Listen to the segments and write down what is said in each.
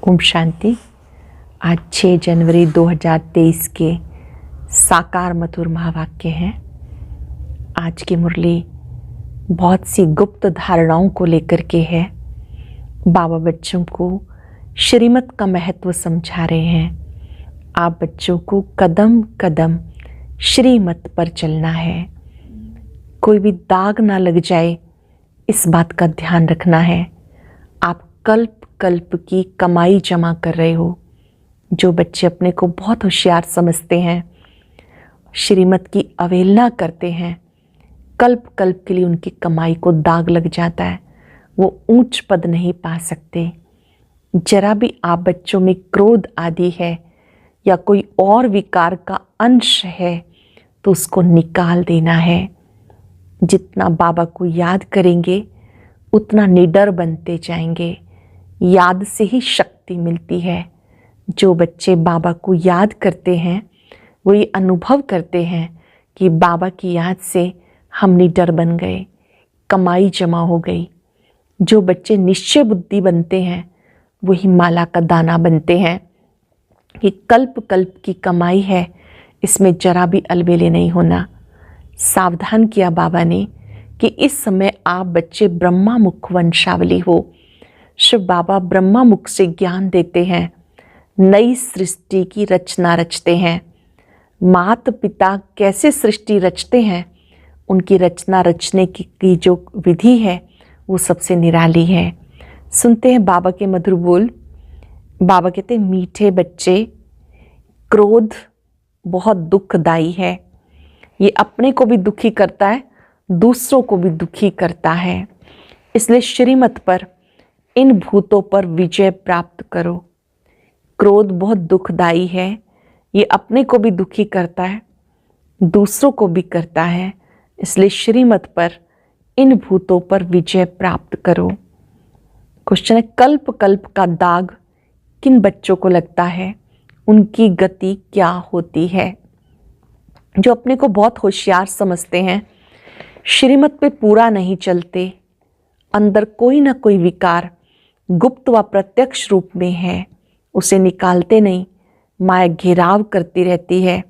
ओम शांति। आज 6 जनवरी 2023 के साकार मधुर महावाक्य हैं। आज की मुरली बहुत सी गुप्त धारणाओं को लेकर के है। बाबा बच्चों को श्रीमत का महत्व समझा रहे हैं। आप बच्चों को कदम कदम श्रीमत पर चलना है, कोई भी दाग ना लग जाए, इस बात का ध्यान रखना है। आप कल्प कल्प की कमाई जमा कर रहे हो। जो बच्चे अपने को बहुत होशियार समझते हैं, श्रीमत की अवहेलना करते हैं, कल्प कल्प के लिए उनकी कमाई को दाग लग जाता है, वो ऊंच पद नहीं पा सकते। जरा भी आप बच्चों में क्रोध आदि है या कोई और विकार का अंश है तो उसको निकाल देना है। जितना बाबा को याद करेंगे उतना निडर बनते जाएंगे। याद से ही शक्ति मिलती है। जो बच्चे बाबा को याद करते हैं वो ये अनुभव करते हैं कि बाबा की याद से हम निडर बन गए, कमाई जमा हो गई। जो बच्चे निश्चय बुद्धि बनते हैं वही माला का दाना बनते हैं कि कल्प कल्प की कमाई है, इसमें जरा भी अलबेले नहीं होना। सावधान किया बाबा ने कि इस समय आप बच्चे ब्रह्मा मुख वंशावली हो। शिव बाबा ब्रह्मा मुख से ज्ञान देते हैं, नई सृष्टि की रचना रचते हैं। माता पिता कैसे सृष्टि रचते हैं, उनकी रचना रचने की जो विधि है वो सबसे निराली है। सुनते हैं बाबा के मधुर बोल। बाबा कहते हैं, मीठे बच्चे, क्रोध बहुत दुखदाई है। ये अपने को भी दुखी करता है, दूसरों को भी दुखी करता है। इसलिए श्रीमत पर, इन भूतों पर विजय प्राप्त करो। क्रोध बहुत दुखदाई है, ये अपने को भी दुखी करता है, दूसरों को भी करता है। इसलिए श्रीमत पर, इन भूतों पर विजय प्राप्त करो। क्वेश्चन है, कल्प कल्प का दाग किन बच्चों को लगता है, उनकी गति क्या होती है? जो अपने को बहुत होशियार समझते हैं, श्रीमत पे पूरा नहीं चलते, अंदर कोई ना कोई विकार गुप्त व प्रत्यक्ष रूप में है, उसे निकालते नहीं, माया घेराव करती रहती है।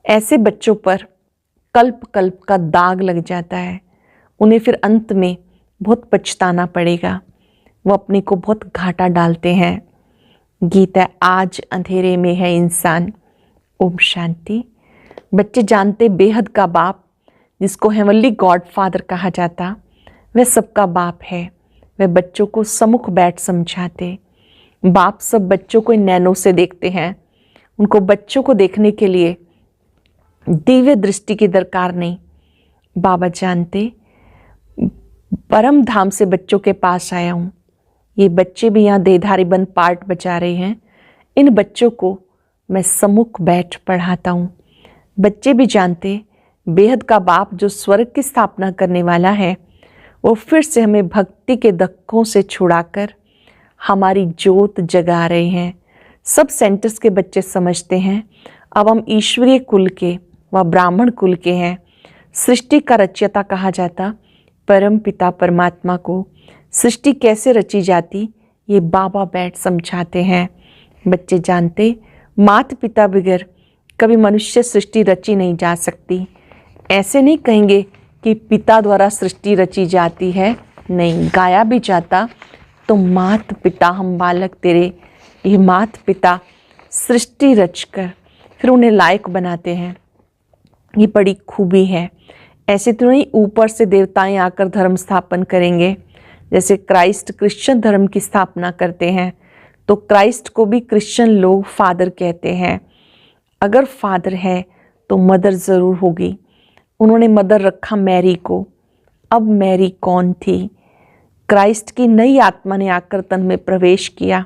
ऐसे बच्चों पर कल्प कल्प का दाग लग जाता है। उन्हें फिर अंत में बहुत पछताना पड़ेगा। वो अपने को बहुत घाटा डालते हैं। गीता, आज अंधेरे में है इंसान। ओम शांति। बच्चे जानते बेहद का बाप, जिसको हेवनली गॉड फादर कहा जाता, वह सबका बाप है। वह बच्चों को सम्मुख बैठ समझाते। बाप सब बच्चों को नैनों से देखते हैं। उनको बच्चों को देखने के लिए दिव्य दृष्टि की दरकार नहीं। बाबा जानते परम धाम से बच्चों के पास आया हूँ। ये बच्चे भी यहाँ देहधारी बन पार्ट बचा रहे हैं। इन बच्चों को मैं सम्मुख बैठ पढ़ाता हूँ। बच्चे भी जानते बेहद का बाप जो स्वर्ग की स्थापना करने वाला है, वो फिर से हमें भक्ति के धक्कों से छुड़ाकर हमारी जोत जगा रहे हैं। सब सेंटर्स के बच्चे समझते हैं अब हम ईश्वरीय कुल के व ब्राह्मण कुल के हैं। सृष्टि का रचयिता कहा जाता परम पिता परमात्मा को सृष्टि कैसे रची जाती, ये बाबा बैठ समझाते हैं। बच्चे जानते माता पिता बगैर कभी मनुष्य सृष्टि रची नहीं जा सकती। ऐसे नहीं कहेंगे कि पिता द्वारा सृष्टि रची जाती है, नहीं, गाया भी जाता तो मात पिता हम बालक तेरे, ये मात पिता सृष्टि रचकर फिर उन्हें लायक बनाते हैं। ये बड़ी खूबी है। ऐसे तो नहीं ऊपर से देवताएं आकर धर्म स्थापन करेंगे। जैसे क्राइस्ट क्रिश्चियन धर्म की स्थापना करते हैं तो क्राइस्ट को भी क्रिश्चियन लोग फादर कहते हैं। अगर फादर है तो मदर ज़रूर होगी। उन्होंने मदर रखा मैरी को। अब मैरी कौन थी? क्राइस्ट की नई आत्मा ने आकर तन में प्रवेश किया,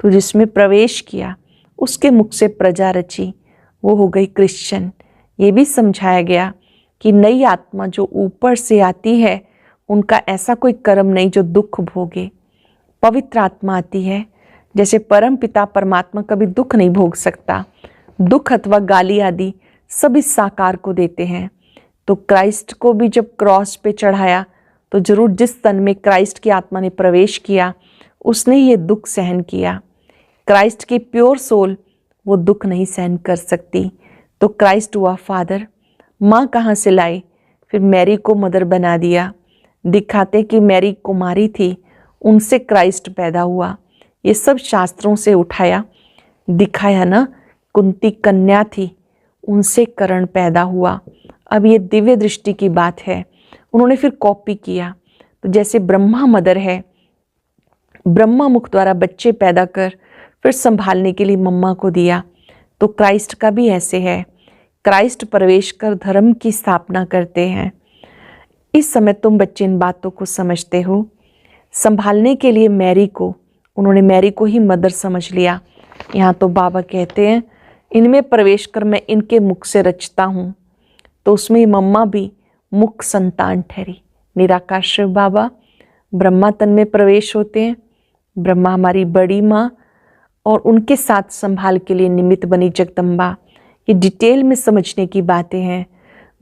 तो जिसमें प्रवेश किया उसके मुख से प्रजा रची, वो हो गई क्रिश्चियन। ये भी समझाया गया कि नई आत्मा जो ऊपर से आती है उनका ऐसा कोई कर्म नहीं जो दुख भोगे। पवित्र आत्मा आती है। जैसे परम पिता परमात्मा कभी दुख नहीं भोग सकता, दुख अथवा गाली आदि सब इस साकार को देते हैं। तो क्राइस्ट को भी जब क्रॉस पे चढ़ाया तो जरूर जिस तन में क्राइस्ट की आत्मा ने प्रवेश किया उसने ये दुख सहन किया। क्राइस्ट की प्योर सोल वो दुख नहीं सहन कर सकती, तो क्राइस्ट हुआ फादर। माँ कहाँ से लाई? फिर मैरी को मदर बना दिया। दिखाते कि मैरी कुमारी थी, उनसे क्राइस्ट पैदा हुआ। ये सब शास्त्रों से उठाया, दिखाया ना। कुंती कन्या थी, उनसे करण पैदा हुआ। अब ये दिव्य दृष्टि की बात है। उन्होंने फिर कॉपी किया। तो जैसे ब्रह्मा मदर है, ब्रह्मा मुख द्वारा बच्चे पैदा कर फिर संभालने के लिए मम्मा को दिया, तो क्राइस्ट का भी ऐसे है। क्राइस्ट प्रवेश कर धर्म की स्थापना करते हैं। इस समय तुम बच्चे इन बातों को समझते हो। संभालने के लिए मैरी को, उन्होंने मैरी को ही मदर समझ लिया। यहाँ तो बाबा कहते हैं इनमें प्रवेश कर मैं इनके मुख से रचता हूँ, तो उसमें मम्मा भी मुख संतान ठहरी। निराकार शिव बाबा ब्रह्मा तन में प्रवेश होते हैं। ब्रह्मा हमारी बड़ी माँ और उनके साथ संभाल के लिए निमित्त बनी जगदम्बा। ये डिटेल में समझने की बातें हैं।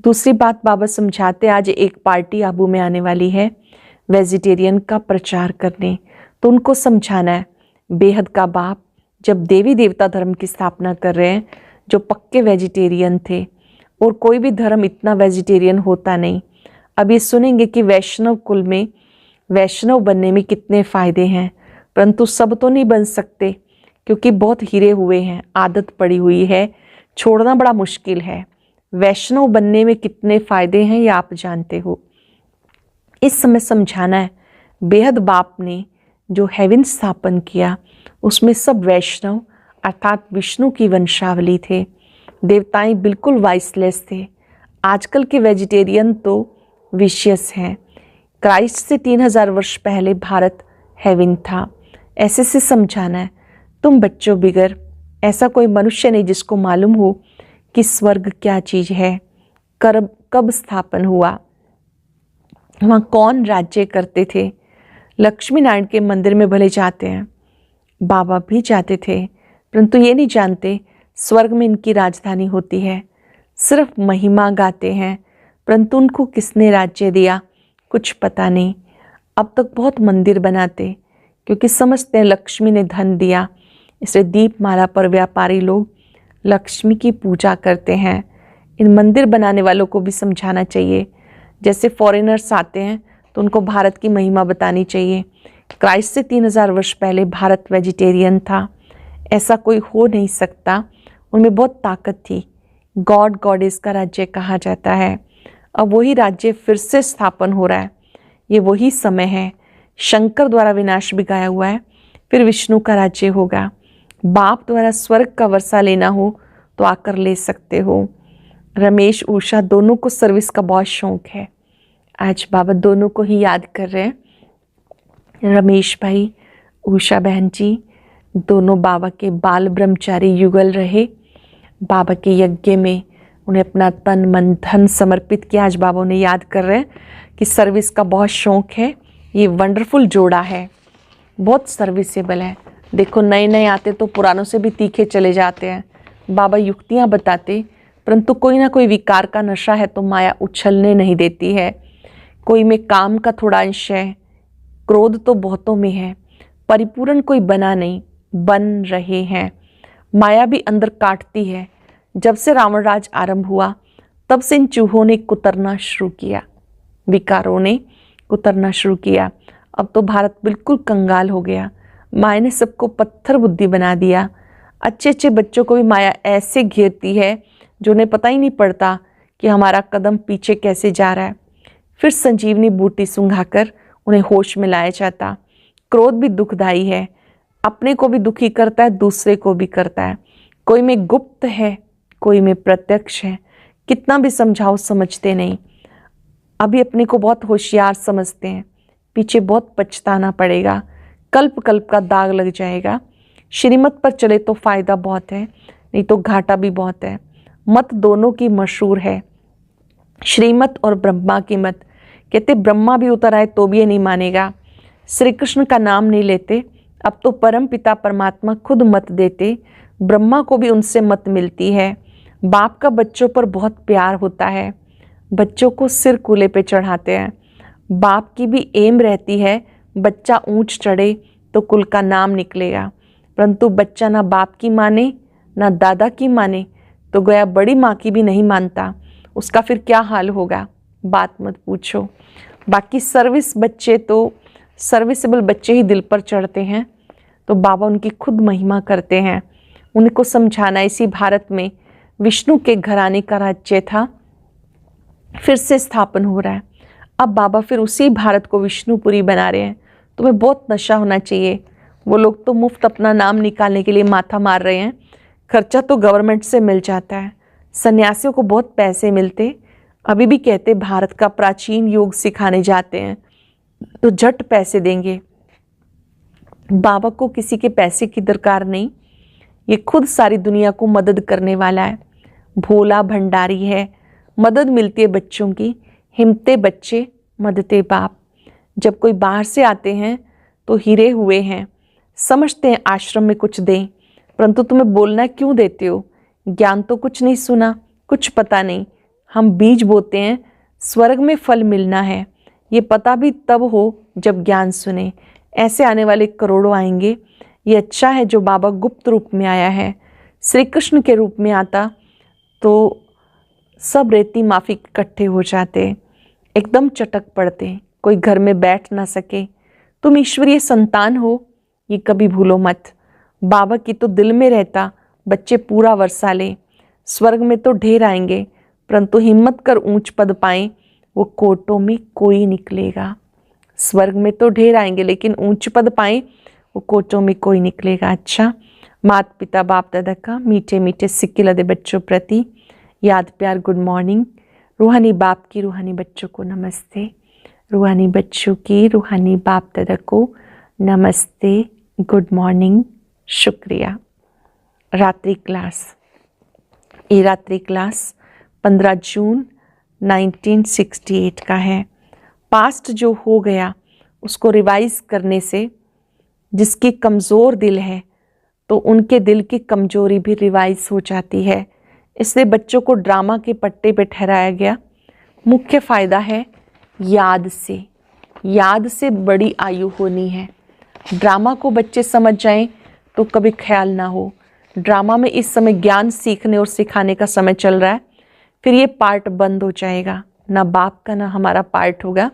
दूसरी बात बाबा समझाते, आज एक पार्टी आबू में आने वाली है वेजिटेरियन का प्रचार करने, तो उनको समझाना है बेहद का बाप जब देवी देवता धर्म की स्थापना कर रहे हैं, जो पक्के वेजिटेरियन थे, और कोई भी धर्म इतना वेजिटेरियन होता नहीं। अब ये सुनेंगे कि वैष्णव कुल में वैष्णव बनने में कितने फ़ायदे हैं, परंतु सब तो नहीं बन सकते क्योंकि बहुत हीरे हुए हैं, आदत पड़ी हुई है, छोड़ना बड़ा मुश्किल है। वैष्णव बनने में कितने फ़ायदे हैं ये आप जानते हो। इस समय समझाना है बेहद बाप ने जो हेवन स्थापन किया उसमें सब वैष्णव अर्थात विष्णु की वंशावली थे। देवताएं बिल्कुल वाइसलेस थे। आजकल के वेजिटेरियन तो विशियस हैं। क्राइस्ट से 3000 वर्ष पहले भारत हेवन था। ऐसे से समझाना है तुम बच्चों बिगर ऐसा कोई मनुष्य नहीं जिसको मालूम हो कि स्वर्ग क्या चीज़ है, कब स्थापन हुआ, वहाँ कौन राज्य करते थे। लक्ष्मी नारायण के मंदिर में भले जाते हैं, बाबा भी जाते थे, परंतु ये नहीं जानते स्वर्ग में इनकी राजधानी होती है। सिर्फ महिमा गाते हैं, परंतु उनको किसने राज्य दिया कुछ पता नहीं। अब तक बहुत मंदिर बनाते क्योंकि समझते हैं लक्ष्मी ने धन दिया, इसलिए दीपमाला पर व्यापारी लोग लक्ष्मी की पूजा करते हैं। इन मंदिर बनाने वालों को भी समझाना चाहिए। जैसे फॉरेनर्स आते हैं तो उनको भारत की महिमा बतानी चाहिए। क्राइस्ट से 3000 वर्ष पहले भारत वेजिटेरियन था, ऐसा कोई हो नहीं सकता। उनमें बहुत ताकत थी। गॉड गॉडेस का राज्य कहा जाता है। अब वही राज्य फिर से स्थापन हो रहा है। ये वही समय है। शंकर द्वारा विनाश भी गाया हुआ है, फिर विष्णु का राज्य होगा। बाप द्वारा स्वर्ग का वर्षा लेना हो तो आकर ले सकते हो। रमेश उषा दोनों को सर्विस का बहुत शौक है। आज बाबा दोनों को ही याद कर रहे हैं। रमेश भाई, उषा बहन जी दोनों बाबा के बाल ब्रह्मचारी युगल रहे। बाबा के यज्ञ में उन्हें अपना तन मन धन समर्पित किया। आज बाबा उन्हें याद कर रहे हैं कि सर्विस का बहुत शौक है। ये वंडरफुल जोड़ा है, बहुत सर्विसेबल है। देखो नए नए आते तो पुरानों से भी तीखे चले जाते हैं। बाबा युक्तियाँ बताते, परंतु कोई ना कोई विकार का नशा है तो माया उछलने नहीं देती है। कोई में काम का थोड़ा अंश है, क्रोध तो बहुतों में है, परिपूर्ण कोई बना नहीं, बन रहे हैं। माया भी अंदर काटती है। जब से रावण राज आरंभ हुआ तब से इन चूहों ने कुतरना शुरू किया, विकारों ने कुतरना शुरू किया। अब तो भारत बिल्कुल कंगाल हो गया। माया ने सबको पत्थर बुद्धि बना दिया। अच्छे अच्छे बच्चों को भी माया ऐसे घेरती है जो उन्हें पता ही नहीं पड़ता कि हमारा कदम पीछे कैसे जा रहा है। फिर संजीवनी बूटी सुंघाकर उन्हें होश में लाया जाता। क्रोध भी दुखदाई है, अपने को भी दुखी करता है, दूसरे को भी करता है। कोई में गुप्त है, कोई में प्रत्यक्ष है। कितना भी समझाओ समझते नहीं। अभी अपने को बहुत होशियार समझते हैं, पीछे बहुत पछताना पड़ेगा। कल्प कल्प का दाग लग जाएगा। श्रीमत पर चले तो फायदा बहुत है, नहीं तो घाटा भी बहुत है। मत दोनों की मशहूर है, श्रीमत और ब्रह्मा की मत। कहते ब्रह्मा भी उतर आए तो भी ये नहीं मानेगा। श्री कृष्ण का नाम नहीं लेते। अब तो परम पिता परमात्मा खुद मत देते। ब्रह्मा को भी उनसे मत मिलती है। बाप का बच्चों पर बहुत प्यार होता है, बच्चों को सिर कूले पे चढ़ाते हैं। बाप की भी एम रहती है बच्चा ऊंच चढ़े तो कुल का नाम निकलेगा। परंतु बच्चा ना बाप की माने ना दादा की माने तो गया बड़ी माँ की भी नहीं मानता, उसका फिर क्या हाल होगा, बात मत पूछो। बाकी सर्विसेबल बच्चे ही दिल पर चढ़ते हैं, तो बाबा उनकी खुद महिमा करते हैं। उनको समझाना इसी भारत में विष्णु के घराने का राज्य था, फिर से स्थापन हो रहा है। अब बाबा फिर उसी भारत को विष्णुपुरी बना रहे हैं। तुम्हें बहुत नशा होना चाहिए। वो लोग तो मुफ्त अपना नाम निकालने के लिए माथा मार रहे हैं, खर्चा तो गवर्नमेंट से मिल जाता है, सन्यासियों को बहुत पैसे मिलते। अभी भी कहते भारत का प्राचीन योग सिखाने जाते हैं तो झट पैसे देंगे। बाबा को किसी के पैसे की दरकार नहीं, ये खुद सारी दुनिया को मदद करने वाला है, भोला भंडारी है। मदद मिलती है बच्चों की, हिम्मते बच्चे मददे बाप। जब कोई बाहर से आते हैं तो हिरे हुए हैं, समझते हैं आश्रम में कुछ दें, परंतु तुम्हें बोलना क्यों देते हो, ज्ञान तो कुछ नहीं सुना, कुछ पता नहीं। हम बीज बोते हैं, स्वर्ग में फल मिलना है, ये पता भी तब हो जब ज्ञान सुने। ऐसे आने वाले करोड़ों आएंगे। ये अच्छा है जो बाबा गुप्त रूप में आया है। श्री कृष्ण के रूप में आता तो सब रेती माफी इकट्ठे हो जाते, एकदम चटक पड़ते, कोई घर में बैठ ना सके। तुम ईश्वरीय संतान हो, ये कभी भूलो मत। बाबा की तो दिल में रहता, बच्चे पूरा वर्षा ले। स्वर्ग में तो ढेर आएंगे, परंतु हिम्मत कर ऊंच पद पाएं, वो कोटों में कोई निकलेगा। स्वर्ग में तो ढेर आएंगे, लेकिन ऊंच पद पाएं, वो कोटों में कोई निकलेगा। अच्छा, माता पिता बाप दादा का मीठे मीठे सिक्के लदे बच्चों प्रति याद प्यार, गुड मॉर्निंग। रूहानी बाप की रूहानी बच्चों को नमस्ते, रूहानी बच्चों की रूहानी बाप दादा को नमस्ते, गुड मॉर्निंग, शुक्रिया। रात्रि क्लास, ये रात्रि क्लास 15 जून 1968 का है। पास्ट जो हो गया उसको रिवाइज करने से जिसकी कमज़ोर दिल है तो उनके दिल की कमजोरी भी रिवाइज हो जाती है। इसलिए बच्चों को ड्रामा के पट्टे पे ठहराया गया। मुख्य फ़ायदा है याद से बड़ी आयु होनी है। ड्रामा को बच्चे समझ जाएं तो कभी ख्याल ना हो। ड्रामा में इस समय ज्ञान सीखने और सिखाने का समय चल रहा है, फिर ये पार्ट बंद हो जाएगा। ना बाप का ना हमारा पार्ट होगा,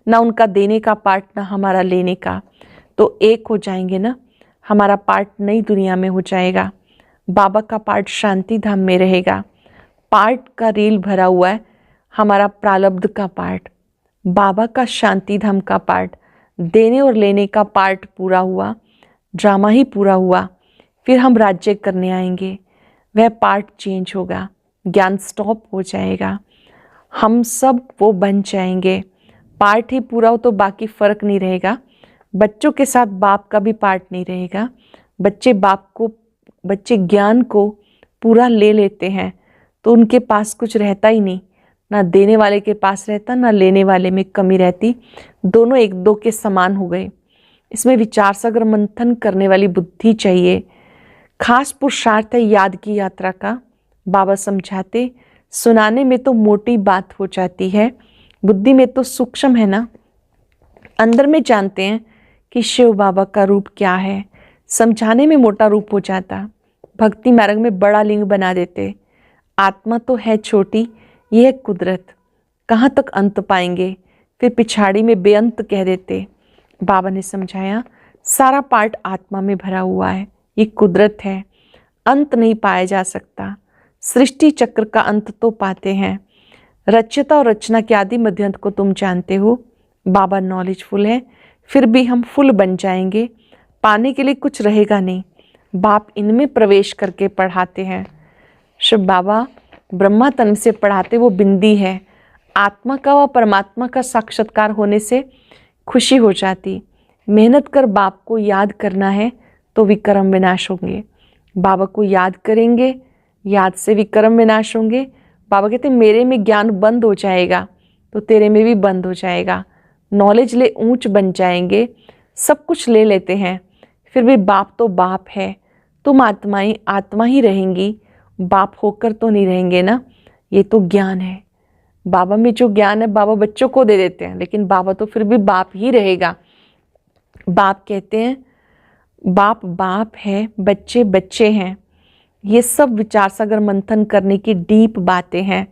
ना उनका देने का पार्ट ना हमारा लेने का। तो एक हो जाएंगे ना, हमारा पार्ट नई दुनिया में हो जाएगा, बाबा का पार्ट शांति धाम में रहेगा। पार्ट का रील भरा हुआ है, हमारा प्रारब्ध का पार्ट, बाबा का शांति धाम का पार्ट, देने और लेने का पार्ट पूरा हुआ, ड्रामा ही पूरा हुआ। फिर हम राज्य करने आएंगे, वह पार्ट चेंज होगा, ज्ञान स्टॉप हो जाएगा, हम सब वो बन जाएंगे। पार्ट ही पूरा हो तो बाकी फ़र्क नहीं रहेगा। बच्चों के साथ बाप का भी पार्ट नहीं रहेगा। बच्चे ज्ञान को पूरा ले लेते हैं तो उनके पास कुछ रहता ही नहीं, ना देने वाले के पास रहता ना लेने वाले में कमी रहती, दोनों एक दो के समान हो गए। इसमें विचार सागर मंथन करने वाली बुद्धि चाहिए। खास पुरुषार्थ है याद की यात्रा का। बाबा समझाते, सुनाने में तो मोटी बात हो जाती है, बुद्धि में तो सूक्ष्म है ना। अंदर में जानते हैं कि शिव बाबा का रूप क्या है, समझाने में मोटा रूप हो जाता, भक्ति मार्ग में बड़ा लिंग बना देते। आत्मा तो है छोटी, यह है कुदरत, कहाँ तक अंत पाएंगे, फिर पिछाड़ी में बेअंत कह देते। बाबा ने समझाया सारा पार्ट आत्मा में भरा हुआ है, ये कुदरत है, अंत नहीं पाया जा सकता। सृष्टि चक्र का अंत तो पाते हैं, रचयिता और रचना के आदि मध्यंत को तुम जानते हो। बाबा नॉलेजफुल है, फिर भी हम फुल बन जाएंगे, पाने के लिए कुछ रहेगा नहीं। बाप इनमें प्रवेश करके पढ़ाते हैं। शिव बाबा ब्रह्मा तन से पढ़ाते, वो बिंदी है। आत्मा का व परमात्मा का साक्षात्कार होने से खुशी हो जाती। मेहनत कर बाप को याद करना है तो विक्रम विनाश होंगे। बाबा को याद करेंगे, याद से विक्रम विनाश होंगे। बाबा कहते मेरे में ज्ञान बंद हो जाएगा तो तेरे में भी बंद हो जाएगा। नॉलेज ले ऊंच बन जाएंगे, सब कुछ ले लेते हैं, फिर भी बाप तो बाप है। तुम आत्मा ही रहेंगी, बाप होकर तो नहीं रहेंगे ना। ये तो ज्ञान है। बाबा में जो ज्ञान है बाबा बच्चों को दे देते हैं, लेकिन बाबा तो फिर भी बाप ही रहेगा। बाप कहते हैं बाप बाप है, बच्चे बच्चे हैं। ये सब विचार सागर मंथन करने की डीप बातें हैं।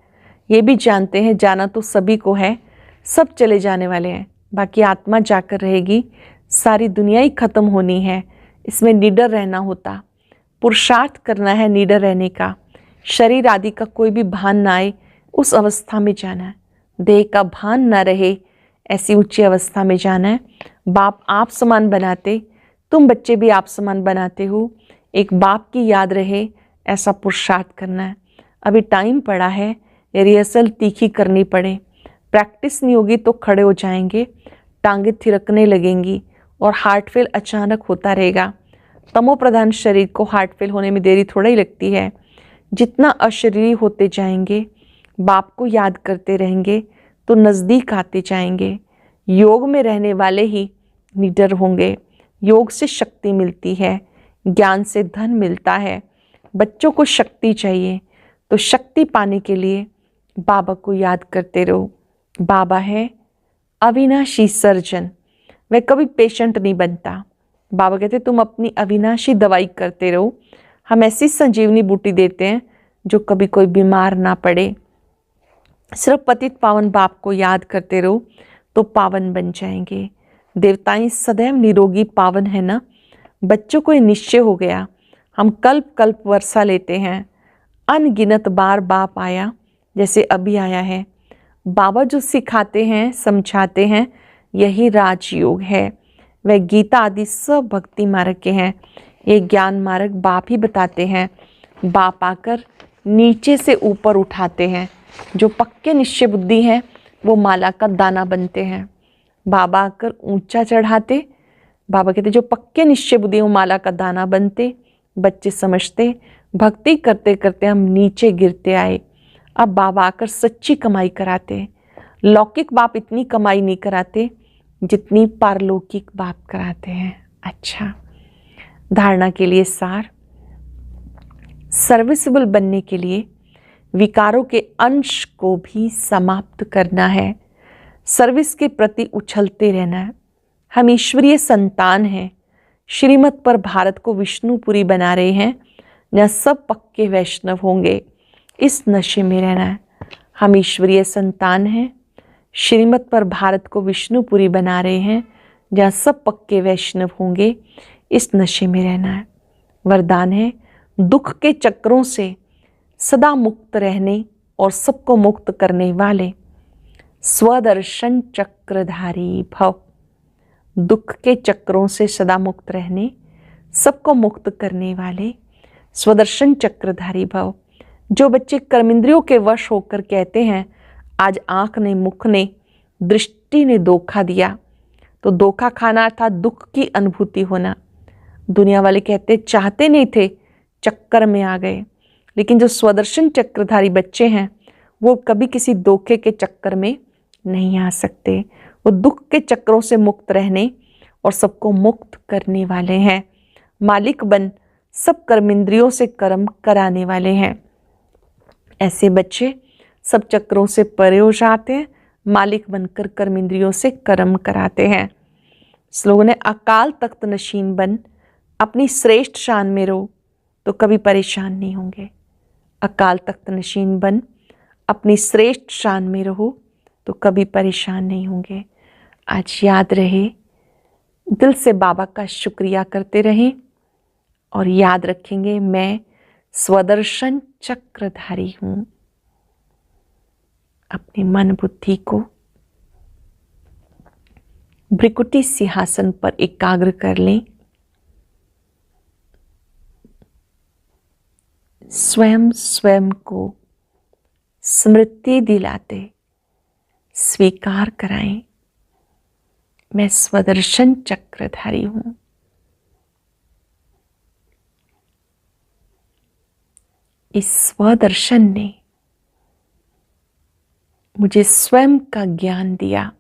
ये भी जानते हैं जाना तो सभी को है, सब चले जाने वाले हैं, बाकी आत्मा जाकर रहेगी। सारी दुनिया ही खत्म होनी है, इसमें निडर रहना होता, पुरुषार्थ करना है निडर रहने का। शरीर आदि का कोई भी भान ना आए, उस अवस्था में जाना है। देह का भान ना रहे, ऐसी ऊंची अवस्था में जाना है। बाप आप समान बनाते, तुम बच्चे भी आप समान बनाते हो, एक बाप की याद रहे, ऐसा पुरुषार्थ करना है। अभी टाइम पड़ा है, रिहर्सल तीखी करनी पड़े। प्रैक्टिस नहीं होगी तो खड़े हो जाएंगे, टांगे थिरकने लगेंगी और हार्ट फेल अचानक होता रहेगा। तमो प्रधान शरीर को हार्ट फेल होने में देरी थोड़ा ही लगती है। जितना अशरीरी होते जाएंगे, बाप को याद करते रहेंगे तो नज़दीक आते जाएंगे। योग में रहने वाले ही निडर होंगे। योग से शक्ति मिलती है, ज्ञान से धन मिलता है। बच्चों को शक्ति चाहिए, तो शक्ति पाने के लिए बाबा को याद करते रहो। बाबा है अविनाशी सर्जन, वह कभी पेशेंट नहीं बनता। बाबा कहते तुम अपनी अविनाशी दवाई करते रहो। हम ऐसी संजीवनी बूटी देते हैं जो कभी कोई बीमार ना पड़े। सिर्फ पतित पावन बाप को याद करते रहो तो पावन बन जाएंगे। देवताएं सदैव निरोगी पावन है ना। बच्चों को ये निश्चय हो गया, हम कल्प कल्प वर्षा लेते हैं। अनगिनत बार बाप आया, जैसे अभी आया है। बाबा जो सिखाते हैं समझाते हैं, यही राजयोग है। वह गीता आदि सब भक्ति मार्ग के हैं, ये ज्ञान मार्ग बाप ही बताते हैं। बाप आकर नीचे से ऊपर उठाते हैं। जो पक्के निश्चय बुद्धि हैं वो माला का दाना बनते हैं। बाबा आकर ऊंचा चढ़ाते। बाबा कहते जो पक्के निश्चय बुद्धि वो माला का दाना बनते। बच्चे समझते भक्ति करते करते हम नीचे गिरते आए। अब बाबा आकर सच्ची कमाई कराते। लौकिक बाप इतनी कमाई नहीं कराते जितनी पारलौकिक बाप कराते हैं। अच्छा, धारणा के लिए सार, सर्विसेबल बनने के लिए विकारों के अंश को भी समाप्त करना है। सर्विस के प्रति उछलते रहना है। हम ईश्वरीय संतान हैं। श्रीमत पर भारत को विष्णुपुरी बना रहे हैं, जहाँ सब पक्के वैष्णव होंगे। इस नशे में रहना है। हम ईश्वरीय संतान हैं। श्रीमत पर भारत को विष्णुपुरी बना रहे हैं, जहाँ सब पक्के वैष्णव होंगे। इस नशे में रहना है। वरदान है दुख के चक्रों से सदा मुक्त रहने और सबको मुक्त करने वाले स्वदर्शन चक्रधारी भव। दुख के चक्रों से सदा मुक्त रहने, सबको मुक्त करने वाले स्वदर्शन चक्रधारी भव। जो बच्चे कर्मेंद्रियों के वश होकर कहते हैं आज आंख ने मुख ने दृष्टि ने धोखा दिया, तो धोखा खाना अर्थात दुख की अनुभूति होना। दुनिया वाले कहते चाहते नहीं थे, चक्कर में आ गए। लेकिन जो स्वदर्शन चक्रधारी बच्चे हैं वो कभी किसी धोखे के चक्कर में नहीं आ सकते। वो दुख के चक्रों से मुक्त रहने और सबको मुक्त करने वाले हैं। मालिक बन सब कर्मेंद्रियों से कर्म कराने वाले हैं। ऐसे बच्चे सब चक्रों से परे हो जाते हैं, मालिक बनकर कर्मेंद्रियों से कर्म कराते हैं। स्लोगन है अकाल तख्त नशीन बन, अपनी श्रेष्ठ शान में रहो तो कभी परेशान नहीं होंगे। अकाल तख्त नशीन बन, अपनी श्रेष्ठ शान में रहो तो कभी परेशान नहीं होंगे। आज याद रहे, दिल से बाबा का शुक्रिया करते रहें और याद रखेंगे मैं स्वदर्शन चक्रधारी हूँ। अपने मन बुद्धि को भ्रिकुटी सिंहासन पर एकाग्र कर लें। स्वयं स्वयं को स्मृति दिलाते स्वीकार कराएं, मैं स्वदर्शन चक्रधारी हूं। इस स्वदर्शन ने मुझे स्वयं का ज्ञान दिया।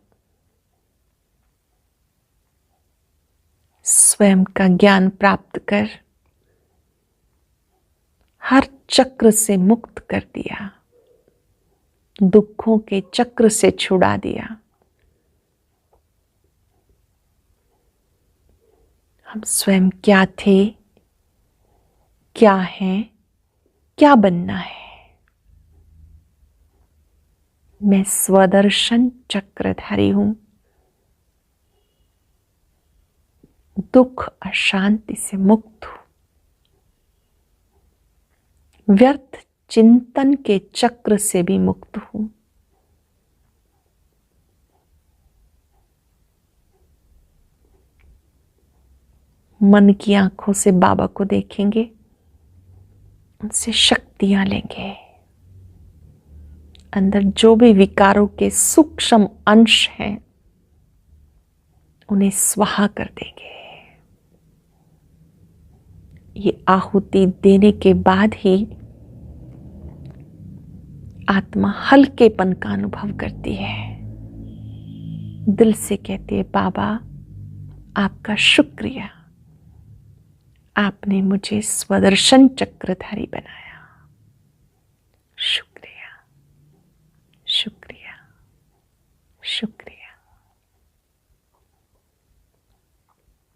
स्वयं का ज्ञान प्राप्त कर हर चक्र से मुक्त कर दिया, दुखों के चक्र से छुड़ा दिया। हम स्वयं क्या थे, क्या हैं, क्या बनना है। मैं स्वदर्शन चक्रधारी हूं। दुख अशांति से मुक्त हूं। व्यर्थ चिंतन के चक्र से भी मुक्त हूं। मन की आंखों से बाबा को देखेंगे, उनसे शक्तियां लेंगे। अंदर जो भी विकारों के सूक्ष्म अंश हैं उन्हें स्वाहा कर देंगे। ये आहुति देने के बाद ही आत्मा हल्केपन का अनुभव करती है। दिल से कहती है, बाबा आपका शुक्रिया, आपने मुझे स्वदर्शन चक्रधारी बनाया। शुक्रिया, शुक्रिया, शुक्रिया।